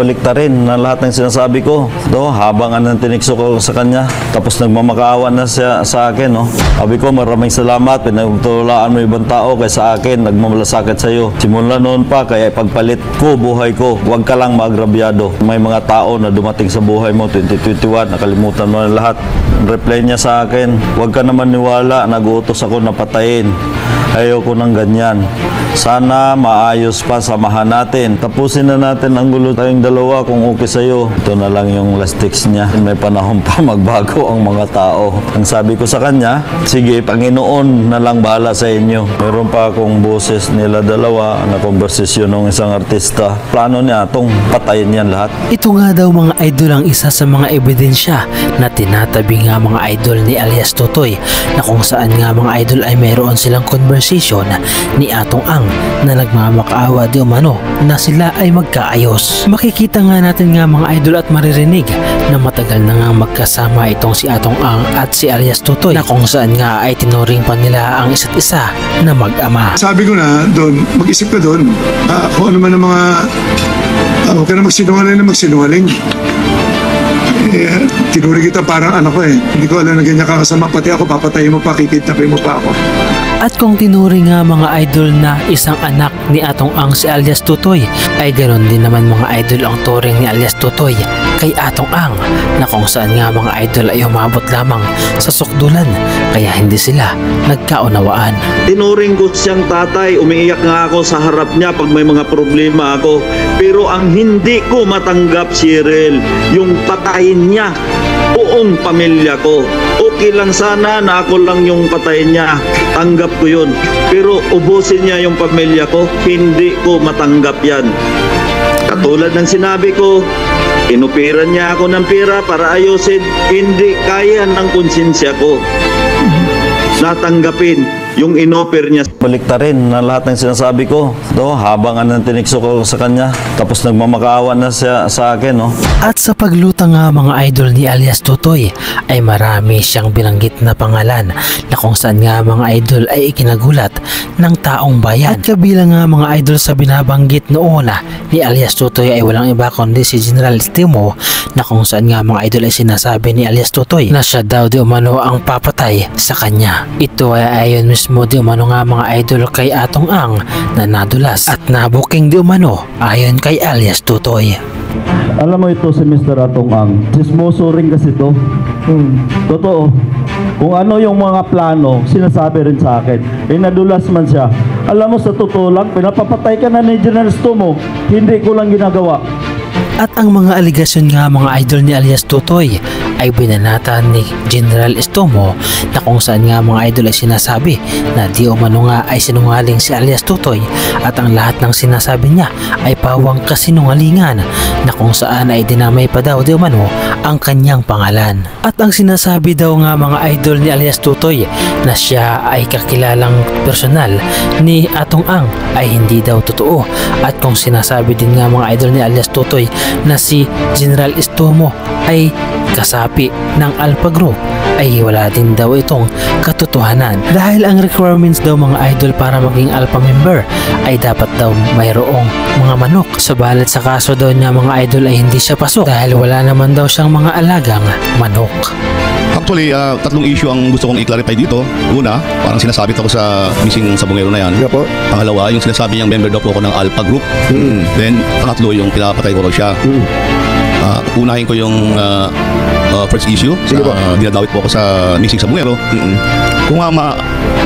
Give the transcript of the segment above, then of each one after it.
baliktarin na lahat ng sinasabi ko. Habang tinikso ko sa kanya, tapos nagmamakaawa na siya sa akin. Sabi ko, maraming salamat, pinagtulaan mo ibang tao kaysa akin, nagmamalasakit sa iyo. Simula noon pa, kaya pagpalit ko buhay ko, huwag ka lang maagrabyado. May mga tao na dumating sa buhay mo, 2021, nakalimutan mo na lahat. Reply niya sa akin, huwag ka naman niwala, nag-uutos ako na patayin. Ayoko ng ganyan. Sana maayos pa, samahan natin. Tapusin na natin ang gulo tayong dalawa kung okay sa'yo. Ito na lang yung last text niya. May panahon pa magbago ang mga tao. Ang sabi ko sa kanya, sige, Panginoon na lang bahala sa inyo. Meron pa akong boses nila dalawa na konversasyon ng isang artista. Plano niya itong patayin yan lahat. Ito nga daw mga idol ang isa sa mga ebidensya na tinatabi nga mga idol ni alias Totoy, na kung saan nga mga idol ay mayroon silang conversation ni Atong Ang na nagmamakaawa di umano na sila ay magkaayos. Makikita nga natin nga mga idol at maririnig na matagal na nga magkasama itong si Atong Ang at si alias Totoy, na kung saan nga ay tinuring pa nila ang isa't isa na mag-ama. Sabi ko na doon, mag-isip ka doon, kung ano man ang mga huwag ka na magsinungaling. Tinuri kita parang anak ko Hindi ko alam na ganyan kakasama. Pati ako, papatayin mo pa, kikidnapin mo pa ako. At kung tinuri nga mga idol na isang anak ni Atong Ang si alias Totoy, ay ganoon din naman mga idol ang turing ni alias Totoy kay Atong Ang, na kung saan nga mga idol ay umabot lamang sa sukdulan, kaya hindi sila nagkaunawaan. Tinuring ko siyang tatay, umiiyak nga ako sa harap niya pag may mga problema ako. Pero ang hindi ko matanggap, Cyril, yung patayin niya buong pamilya ko. Okay lang sana na ako lang yung patayin niya, tanggap ko yun. Pero ubusin niya yung pamilya ko, hindi ko matanggap yan. Katulad ng sinabi ko, inupiran niya ako ng pera para ayusin, hindi kaya ng konsensya ko natanggapin yung inoper niya. Baliktarin na lahat ng sinasabi ko. Habang tinikso ko sa kanya, tapos nagmamakaawa na siya sa akin. At sa paglutang nga mga idol ni alias Totoy, ay marami siyang binanggit na pangalan na kung saan nga mga idol ay ikinagulat ng taong bayan. At kabilang nga mga idol sa binabanggit noon ni alias Totoy ay walang iba kundi si General Estimo, na kung saan nga mga idol ay sinasabi ni alias Totoy na siya daw di umano ang papatay sa kanya. Ito ay ayon mismo di umano nga mga idol kay Atong Ang na nadulas at nabuking di umano ayon kay alias Totoy. Alam mo ito si Mr. Atong Ang, chismoso rin kasi ito. Totoo. Kung ano yung mga plano, sinasabi rin sa akin. Nadulas man siya. Alam mo, sa totoo lang, pinapapatay ka na ni General Estomo. Hindi ko lang ginagawa. At ang mga aligasyon nga mga idol ni alias Totoy ay binanatan ni General Estomo, na kung saan nga mga idol ay sinasabi na di umano nga ay sinungaling si alias Totoy, at ang lahat ng sinasabi niya ay pawang kasinungalingan, na kung saan ay dinamay pa daw di umano ang kanyang pangalan. At ang sinasabi daw nga mga idol ni alias Totoy na siya ay kakilalang personal ni Atong Ang ay hindi daw totoo. At kung sinasabi din nga mga idol ni alias Totoy na si General Estomo ay kasapi ng Alpha Group, ay wala din daw itong katotohanan, dahil ang requirements daw mga idol para maging Alpha member ay dapat daw mayroong mga manok. Subalit sa kaso daw niya mga idol ay hindi siya pasok dahil wala naman daw siyang mga alagang manok. Actually, tatlong issue ang gusto kong i-clarify dito. Una, parang sinasabit ako sa missing sabongero na yan. Yeah, po. Pangalawa, yung sinasabi niyang member daw po ako ng Alpha Group. Then, pangatlo, yung pinapatay ko raw siya. Unahin ko yung first issue. Dinadawit po ako sa missing sabongero. Kung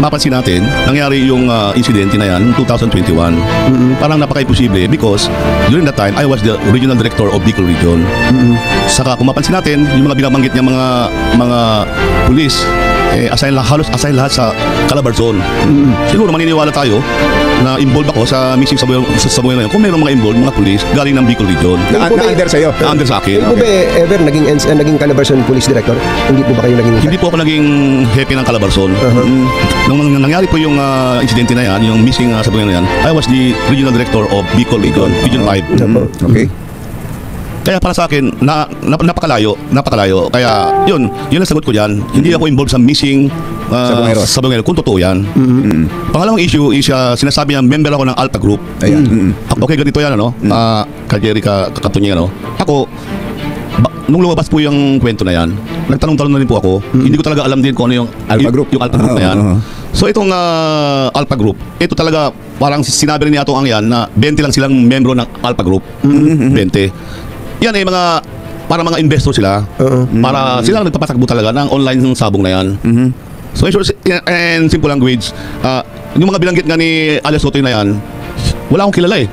mapansin natin, nangyari yung incident na yan 2021. Parang napaka-imposible because during that time, I was the regional director of Bicol Region. Saka kung mapansin natin, yung mga binabanggit niya mga pulis, halos assign lahat sa Calabarzon. Siguro maniniwala tayo na involved ako sa missing sabongero na yun. Kung mayroong mga involved, mga pulis, galing ng Bicol Region. Na-under sa'yo? Na-under sa akin. Hindi po ba ever naging Calabarzon Police Director? Hindi po ba kayo naging... Hindi po ako naging hepe ng Calabarzon. Nung nangyari po yung incident na yan, yung missing sabongero na yan, I was the regional director of Bicol Region, Region 5. Okay. Kaya para sa akin, napakalayo. Kaya yun ang sagot ko dyan. Hindi ako involved sa missing Sabongero. Kung totoo yan. Pangalawang issue is sinasabi niya, member ako ng Alpha Group. Ayan. Okay, ganito yan, ano? Kajeri Katunying, ano? Ako, nung lumabas po yung kwento na yan, nagtanong-tanong na rin po ako. Hindi ko talaga alam din kung ano yung Alpha Group. Yung Alpha Group na yan. So itong Alpha Group, ito talaga parang sinabi rin ni Atong Ang yan na 20 lang silang membro ng Alpha Group. 20. Yan ay para mga investor sila. Para sila ang nagpapatakbo talaga ng online sabong na yan. So in simple language, yung mga binanggit nga ni Alias Totoy na yan, wala akong kilala eh.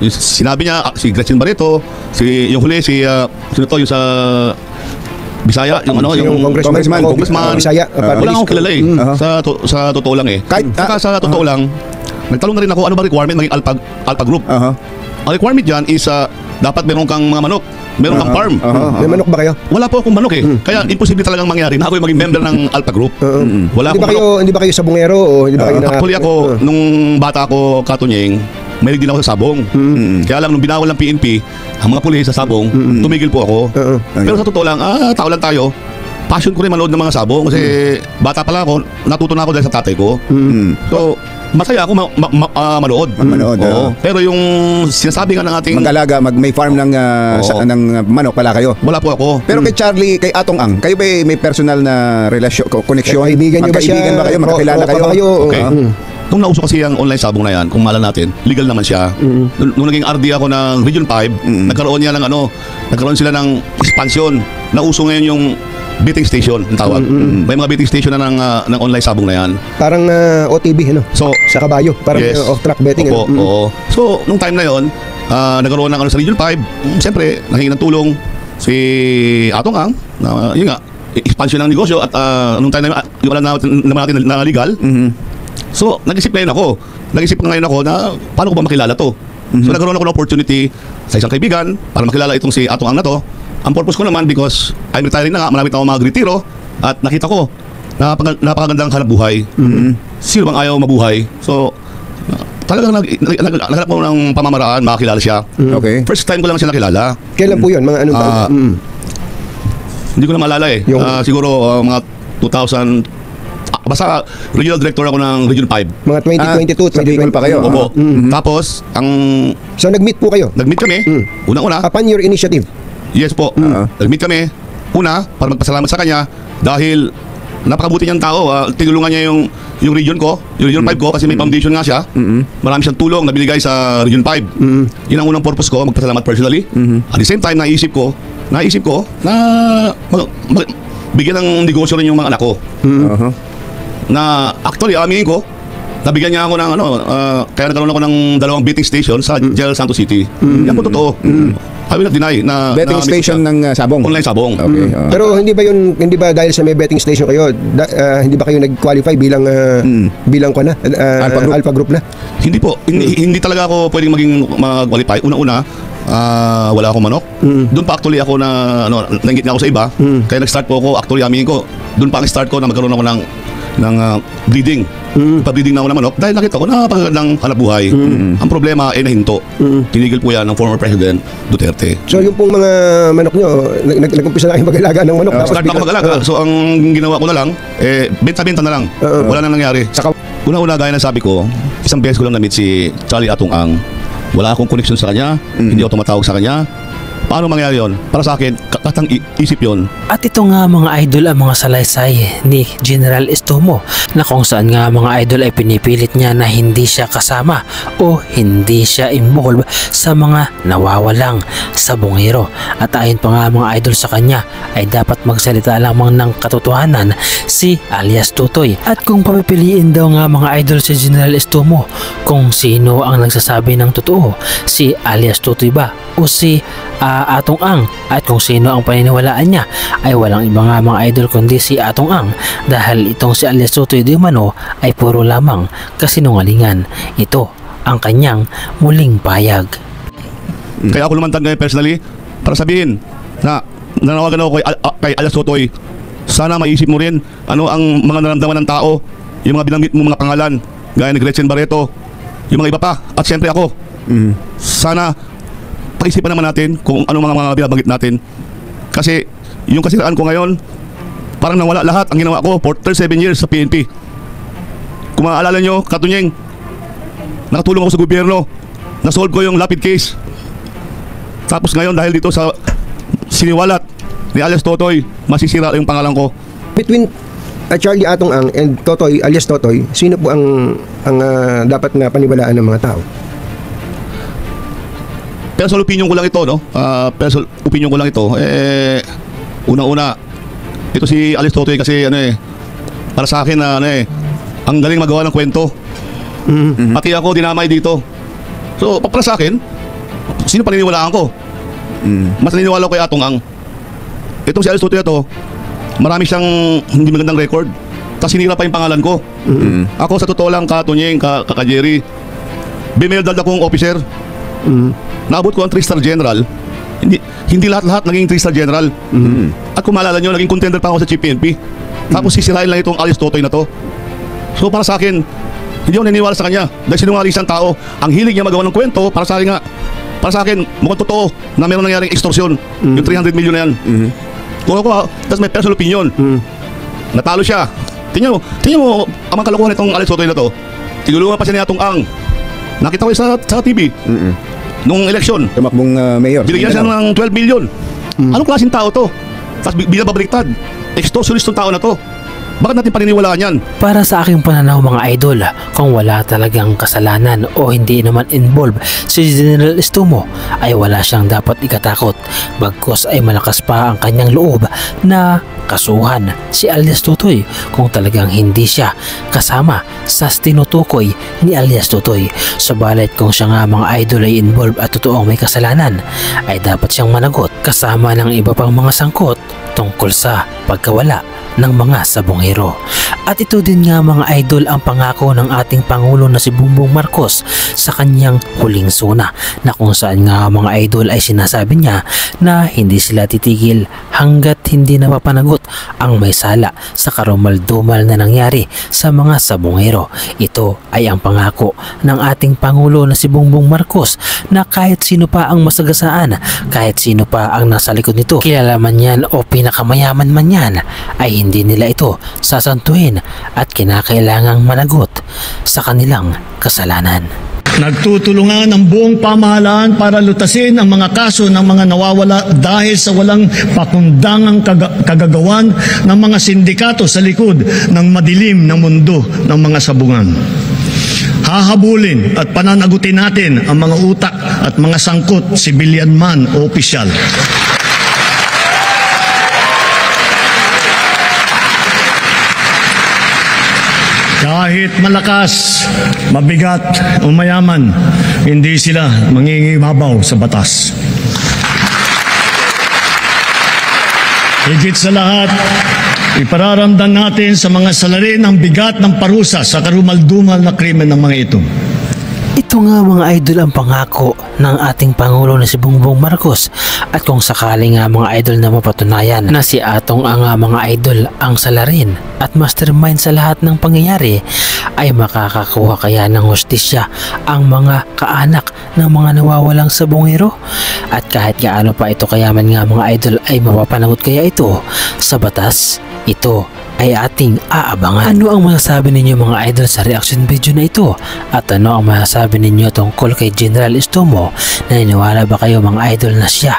Sinabi niya, si Gretchen Barreto, yung huli, sino to, yung sa Bisaya, yung Congressman. Bisaya. Wala akong kilala eh. Sa totoo lang eh. Saka sa totoo lang, nagtanong na rin ako, ano ba requirement maging Alpha Group? Ang requirement dyan is dapat meron kang mga manok, meron kang farm. May manok ba kayo? Wala po akong manok eh. Kaya imposible talagang mangyari na ako yung maging member ng Alpha Group. Wala akong manok. Hindi ba kayo sabongero o hindi ba kayo Actually ako, nung bata ako, Katunying, mahilig din ako sa sabong. Kaya lang nung binawal ng PNP, ang mga pulis sa sabong, tumigil po ako. Pero sa totoo lang, tao lang tayo. Passion ko rin manood ng mga sabong kasi bata pa lang ako, natuto na ako dahil sa tatay ko. So, masaya ako manood. Oo. Pero yung sinasabi nga ng ating mag-alaga, may farm ng manok pala kayo. wala po ako. Pero kay Charlie, kay Atong Ang, kayo ba may personal na relasyon, connection? Kaibigan niyo ba siya? Magkaibigan ba kayo? Magkakilala kayo? Okay. Nung nauso kasi ang online sabong na yan, kung maalala natin, legal naman siya. Nung naging RD ako ng Region 5, nagkaroon sila ng expansion. Nauso ngayon yung betting station, ang tawag. May mga betting station na ng online sabong na yan. Parang OTB, ano? So, Sa kabayo. Parang yes. off-track betting. Opo, oo. So, nung time na yon, nagkaroon ng sa Region 5, siyempre, nahingi ng tulong si Atong Ang, yun nga, expansion ng negosyo at nung time na yun, wala naman natin na legal. So, nag-isip ngayon ako na paano ko ba makilala to? So, nagkaroon ako ng opportunity sa isang kaibigan para makilala itong si Atong Ang na to. Ang purpose ko naman because I'm retiring na nga, marami na ako mga retiro at nakita ko napakagandang hanap buhay. Sino bang ayaw mabuhay? So, talagang naghanap ko ng pamamaraan, makakilala siya. Okay. First time ko lang siya nakilala. Kailan po yun? Mga anong taon? Hindi ko na maalala eh. Siguro mga 2000. Basta regional director ako ng Region 5. Mga 2022, sa Bicol pa kayo. Opo. Tapos, So, nag-meet po kayo? nag-meet kami. Unang-una. Upon your initiative? Yes po. Nag-meet kami. Una, para magpasalamat sa kanya dahil napakabuti niyang tao. Tinulungan niya yung region ko, yung Region 5 ko kasi may foundation nga siya. Marami siyang tulong na binigay sa Region 5. Yun ang unang purpose ko, magpasalamat personally. At the same time, naisip ko na bigyan ng negosyo rin yung mga anak ko. Na actually, aminin ko, nabigyan niya ako ng kaya nagkaroon ako ng 2 betting station sa General Santos City. Yan po totoo. I will not deny na Betting station ng sabong. Online sabong. Okay. Pero hindi ba dahil sa may betting station kayo, hindi ba kayo nag-qualify bilang Alpha Group na? Hindi po. Hindi talaga ako pwedeng maging mag-qualify. Una-una, wala akong manok. Doon pa actually ako nainggit nga ako sa iba. Kaya nag-start po ako, actually aminin ko, doon pa ang start ko na magkaroon ako ng breeding. Pa-breeding na ako ng manok dahil nakita ko napakagandang hanap buhay. Ang problema ay nahinto. Tinigil po yan ng former President Duterte. So yung pong mga manok nyo, nag-umpisa na kayong mag-alaga ng manok. Start na ako mag-alaga. So ang ginawa ko na lang, benta-benta na lang. Wala nang nangyari. Saka, una-una gaya na sabi ko, isang beses ko lang na-meet si Charlie Atong Ang. Wala akong connection sa kanya, hindi ako tumatawag sa kanya. Paano mangyari yun? Para sa akin, katang isip yun. At ito nga mga idol ang mga salaysay ni General Estomo na kung saan nga mga idol ay pinipilit niya na hindi siya kasama o hindi siya involved sa mga nawawalang sabongero. At ayon pa nga mga idol sa kanya ay dapat magsalita lamang ng katotohanan si alias Totoy. At kung papipiliin daw nga mga idol si General Estomo kung sino ang nagsasabi ng totoo, si alias Totoy ba o si Atong Ang, at kung sino ang paniniwalaan niya ay walang iba nga mga idol kundi si Atong Ang dahil itong si alias Totoy di umano ay puro lamang kasinungalingan. Ito ang kanyang muling payag. Kaya ako lumantad ngayon personally para sabihin na nanawagan ako kay alias Totoy, sana maisip mo rin ano ang mga nararamdaman ng tao, yung mga binanggit mo mga pangalan gaya ni Gretchen Barreto, yung mga iba pa, at siyempre ako. Sana pag-isipan naman natin kung ano mga binabanggit natin. Kasi yung kasiraan ko ngayon, parang nawala lahat ang ginawa ko for 37 years sa PNP. Kung maaalala nyo, Katunyeng, nakatulong ako sa gobyerno, nasolve ko yung lapid case. Tapos ngayon dahil dito sa siniwalat ni alias Totoy, masisira yung pangalan ko. Between Charlie Atong Ang and Totoy alias Totoy, sino po ang dapat na paniwalaan ng mga tao? Personal opinion ko lang ito, no? Personal opinion ko lang ito. Una-una, ito si alias Totoy kasi para sa akin ang galing magawa ng kwento. Pati ako dinamay dito. So, para sa akin, sino paniniwalaan ko? Mas naniniwala ko kay Atong Ang. Itong si alias Totoy ito, marami siyang hindi magandang record. Tapos sinira pa yung pangalan ko. Ako sa totoo lang, Katunyeng, Jerry, bimildad akong officer. Naabot ko ang 3-star general. Hindi lahat-lahat naging 3-star general. At kung maalala nyo, naging contender pa ako sa Chief PNP. Tapos sisirain lang itong alias Totoy na to. So para sa akin, hindi ako naniniwala sa kanya. Dahil sinungaling isang tao, ang hilig niya magawa ng kwento, para sa akin, mukhang totoo na meron nangyaring extortion. Yung 300 million na yan. Kung ako, that's my personal opinion. Natalo siya. Tingnan mo, ang mga kalokohan itong alias Totoy na to. Tinulungan pa siya ni Atong Ang. Nakita ko sa TV. Nung eleksyon. Tumakbong mayor. Binigyan siya ng 12 million. Anong klaseng tao to? Tapos bigla babaliktad. Extortionist tong tao na to. Bakit natin paniniwalaan yan? Para sa aking pananaw mga idol, kung wala talagang kasalanan o hindi naman involved si General Estomo, ay wala siyang dapat ikatakot. Bagkus ay malakas pa ang kanyang loob na kasuhan si alias Totoy kung talagang hindi siya kasama sa tinutukoy ni alias Totoy. Subalit kung siya nga mga idol ay involved at totoong may kasalanan, ay dapat siyang managot kasama ng iba pang mga sangkot tungkol sa pagkawala ng mga sabongero. At ito din nga mga idol ang pangako ng ating Pangulo na si Bongbong Marcos sa kanyang huling suna, na kung saan nga mga idol ay sinasabi niya na hindi sila titigil hanggat hindi napapanagot ang may sala sa karumal-dumal na nangyari sa mga sabongero. Ito ay ang pangako ng ating Pangulo na si Bongbong Marcos na kahit sino pa ang masagasaan, kahit sino pa ang nasa likod nito, kilala man yan o pinakamayaman man yan, ay hindi nila ito sasantuhin at kinakailangang managot sa kanilang kasalanan. Nagtutulungan ang buong pamahalaan para lutasin ang mga kaso ng mga nawawala dahil sa walang pakundangang kagagawan ng mga sindikato sa likod ng madilim na mundo ng mga sabungan. Hahabulin at pananagutin natin ang mga utak at mga sangkot, sibilyan man o opisyal. Kahit malakas, mabigat o mayaman, hindi sila mangingibabaw sa batas. Higit sa lahat, ipararamdam natin sa mga salarin ang bigat ng parusa sa karumal-dumal na krimen ng mga ito. Ito nga mga idol ang pangako ng ating Pangulo na si Bongbong Marcos, at kung sakali nga mga idol na mapatunayan na si Atong Ang mga idol ang salarin at mastermind sa lahat ng pangyayari, ay makakakuha kaya ng hustisya ang mga kaanak ng mga nawawalang sabongero? At kahit gaano pa ito kayaman nga mga idol, ay mapapanagot kaya ito sa batas? Ito ay ating aabangan. Ano ang masasabi ninyo mga idol sa reaction video na ito? At ano ang masasabi ninyo tungkol kay General Estomo? Naniniwala ba kayo mga idol na siya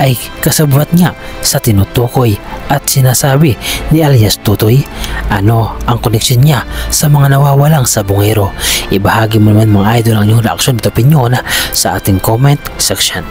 ay kasabwat niya sa tinutukoy at sinasabi ni alias Totoy? Ano ang koneksyon niya sa mga nawawalang sabongero? Ibahagi mo naman mga idol ang inyong reaction at opinion sa ating comment section.